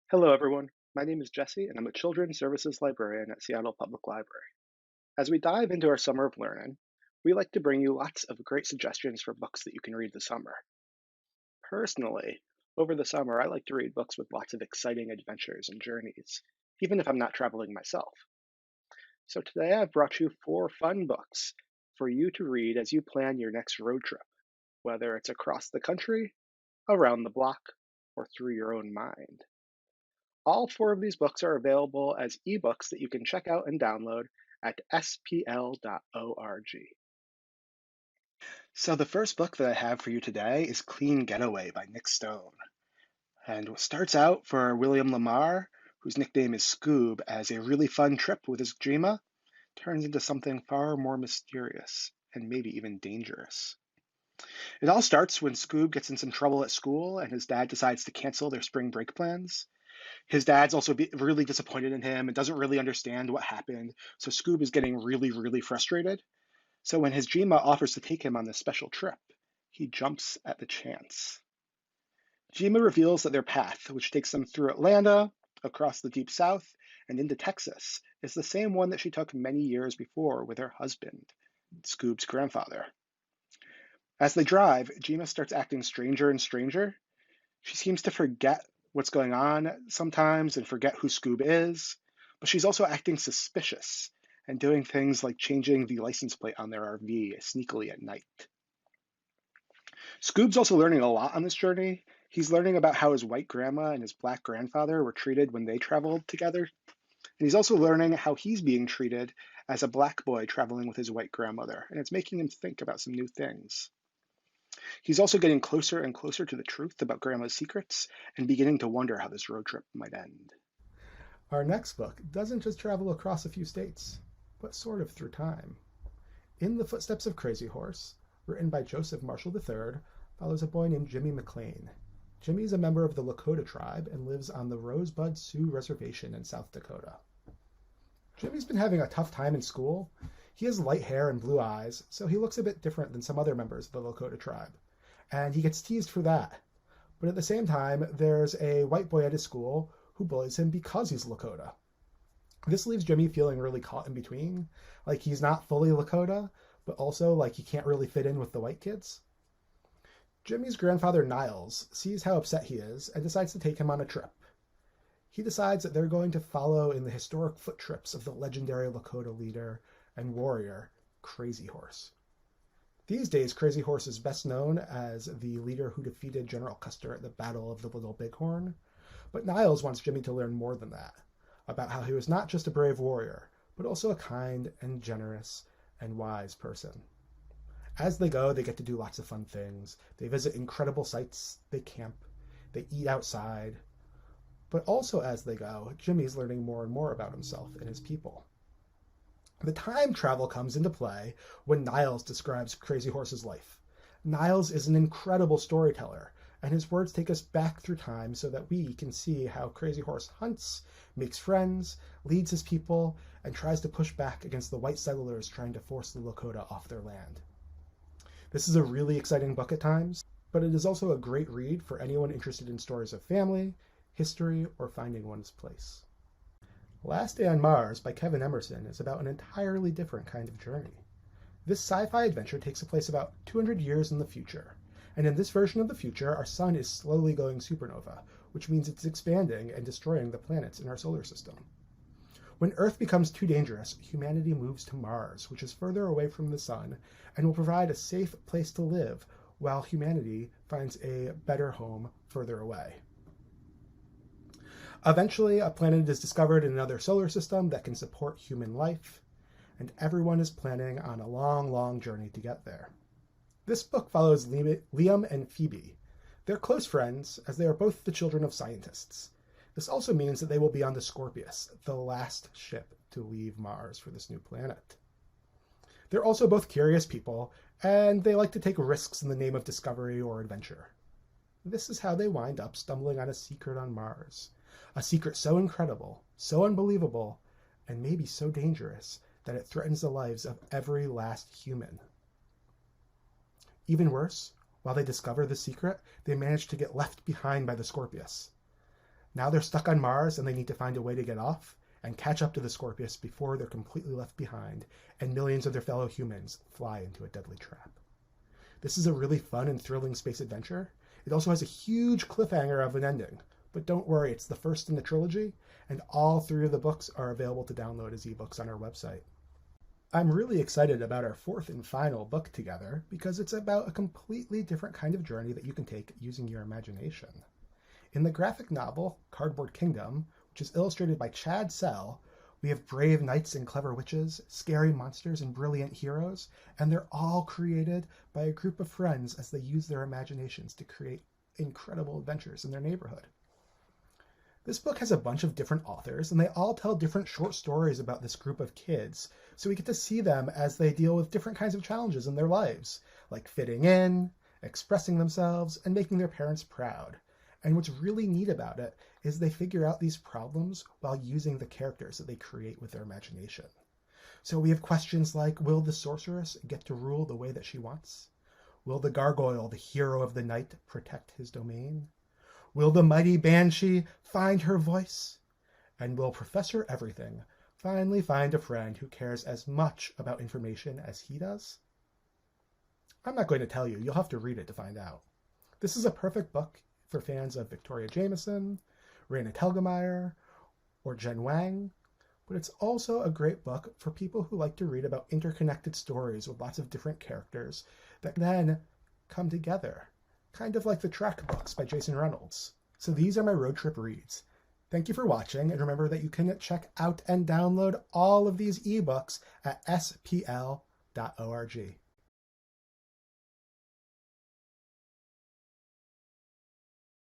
Hello, everyone. My name is Jesse, and I'm a Children's Services Librarian at Seattle Public Library. As we dive into our summer of learning, we like to bring you lots of great suggestions for books that you can read this summer. Personally, over the summer, I like to read books with lots of exciting adventures and journeys, even if I'm not traveling myself. So today I've brought you four fun books for you to read as you plan your next road trip, whether it's across the country, around the block, or through your own mind. All four of these books are available as ebooks that you can check out and download at spl.org. So, the first book that I have for you today is Clean Getaway by Nick Stone. And what starts out for William Lamar, whose nickname is Scoob, as a really fun trip with his Jima, turns into something far more mysterious and maybe even dangerous. It all starts when Scoob gets in some trouble at school and his dad decides to cancel their spring break plans. His dad's also really disappointed in him and doesn't really understand what happened. So Scoob is getting really, really frustrated. So when his Jima offers to take him on this special trip, he jumps at the chance. Jima reveals that their path, which takes them through Atlanta, across the deep south, and into Texas, is the same one that she took many years before with her husband, Scoob's grandfather. As they drive, Jima starts acting stranger and stranger. She seems to forget what's going on sometimes and forget who Scoob is, but she's also acting suspicious and doing things like changing the license plate on their RV sneakily at night. Scoob's also learning a lot on this journey. He's learning about how his white grandma and his black grandfather were treated when they traveled together. And he's also learning how he's being treated as a black boy traveling with his white grandmother. And it's making him think about some new things. He's also getting closer and closer to the truth about Grandma's secrets and beginning to wonder how this road trip might end. Our next book doesn't just travel across a few states, but sort of through time. In the Footsteps of Crazy Horse, written by Joseph Marshall III, follows a boy named Jimmy McLean. Jimmy is a member of the Lakota tribe and lives on the Rosebud Sioux Reservation in South Dakota. Jimmy's been having a tough time in school. He has light hair and blue eyes, so he looks a bit different than some other members of the Lakota tribe, and he gets teased for that. But at the same time, there's a white boy at his school who bullies him because he's Lakota. This leaves Jimmy feeling really caught in between, like he's not fully Lakota, but also like he can't really fit in with the white kids. Jimmy's grandfather Niles sees how upset he is and decides to take him on a trip. He decides that they're going to follow in the historic footsteps of the legendary Lakota leader and warrior, Crazy Horse. These days, Crazy Horse is best known as the leader who defeated General Custer at the Battle of the Little Bighorn, but Niles wants Jimmy to learn more than that, about how he was not just a brave warrior, but also a kind and generous and wise person. As they go, they get to do lots of fun things. They visit incredible sights, they camp, they eat outside. But also as they go, Jimmy's learning more and more about himself and his people. The time travel comes into play when Niles describes Crazy Horse's life. Niles is an incredible storyteller, and his words take us back through time so that we can see how Crazy Horse hunts, makes friends, leads his people, and tries to push back against the white settlers trying to force the Lakota off their land. This is a really exciting book at times, but it is also a great read for anyone interested in stories of family, history, or finding one's place. Last Day on Mars by Kevin Emerson is about an entirely different kind of journey. This sci-fi adventure takes place about 200 years in the future, and in this version of the future, our sun is slowly going supernova, which means it's expanding and destroying the planets in our solar system. When Earth becomes too dangerous, humanity moves to Mars, which is further away from the sun and will provide a safe place to live while humanity finds a better home further away. Eventually, a planet is discovered in another solar system that can support human life, and everyone is planning on a long, long journey to get there. This book follows Liam and Phoebe. They're close friends, as they are both the children of scientists. This also means that they will be on the Scorpius, the last ship to leave Mars for this new planet. They're also both curious people, and they like to take risks in the name of discovery or adventure. This is how they wind up stumbling on a secret on Mars. A secret so incredible, so unbelievable, and maybe so dangerous that it threatens the lives of every last human. Even worse, while they discover the secret, they manage to get left behind by the Scorpius. Now they're stuck on Mars and they need to find a way to get off and catch up to the Scorpius before they're completely left behind and millions of their fellow humans fly into a deadly trap. This is a really fun and thrilling space adventure. It also has a huge cliffhanger of an ending, but don't worry, it's the first in the trilogy, and all 3 of the books are available to download as ebooks on our website. I'm really excited about our 4th and final book together because it's about a completely different kind of journey that you can take using your imagination. In the graphic novel, Cardboard Kingdom, which is illustrated by Chad Sell, we have brave knights and clever witches, scary monsters and brilliant heroes, and they're all created by a group of friends as they use their imaginations to create incredible adventures in their neighborhood. This book has a bunch of different authors, and they all tell different short stories about this group of kids, so we get to see them as they deal with different kinds of challenges in their lives, like fitting in, expressing themselves, and making their parents proud. And what's really neat about it is they figure out these problems while using the characters that they create with their imagination. So we have questions like, will the sorceress get to rule the way that she wants? Will the gargoyle, the hero of the night, protect his domain? Will the mighty banshee find her voice? And will Professor Everything finally find a friend who cares as much about information as he does? I'm not going to tell you. You'll have to read it to find out. This is a perfect book for fans of Victoria Jameson, Raina Telgemeier, or Jen Wang, but it's also a great book for people who like to read about interconnected stories with lots of different characters that then come together, kind of like the Trek books by Jason Reynolds. So these are my road trip reads. Thank you for watching, and remember that you can check out and download all of these ebooks at spl.org.